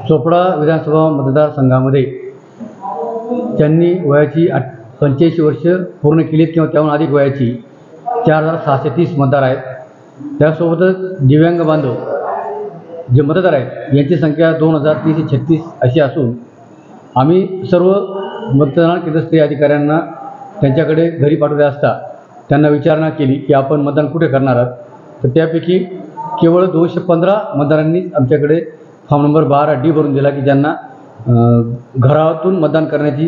चोपडा विधानसभा मतदारसंघामध्ये ज्यांनी वयाची 85 वर्ष पूर्ण केलीत किंवा त्याहून अधिक वयाची 4630 मतदार आहेत. त्यासोबतच दिव्यांग बांधव जे मतदार आहेत यांची संख्या 2336 अशी असून आम्ही सर्व मतदान केंद्रस्तरीय अधिकाऱ्यांना त्यांच्याकडे घरी पाठवले असता त्यांना विचारणा केली की आपण मतदान कुठे करणार आहात. तर त्यापैकी केवळ 215 मतदारांनी आमच्याकडे फॉर्म नंबर 12D भरून दिला की ज्यांना घरातून मतदान करण्याची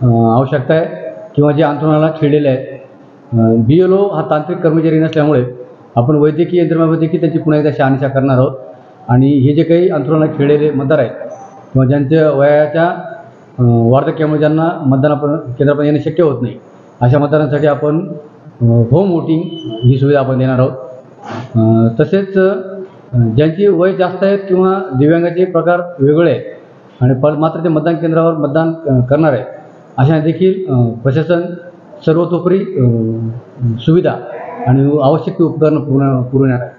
आवश्यकता आहे किंवा जे अंतरुणाला खिळलेले आहेत. BLO हा तांत्रिक कर्मचारी नसल्यामुळे आपण वैद्यकीय यंत्रणेमध्ये देखील त्यांची पुन्हा एकदा शहानिशा करणार आहोत. आणि हे जे काही अंतरुणाला खिळलेले मतदार आहेत किंवा ज्यांच्या वयाच्या वार्धक्यामुळे ज्यांना मतदान केंद्रापर्यंत येणे शक्य होत नाही अशा मतदारांसाठी आपण होम वोटिंग ही सुविधा आपण देणार आहोत. तसेच ज्यांची वय जास्त आहेत किंवा दिव्यांगाचे प्रकार वेगळे आहेत आणि मात्र ते मतदान केंद्रावर मतदान करणार आहे अशा देखील प्रशासन सर्वतोपरी सुविधा आणि आवश्यक उपकरणं पुरवणार आहे.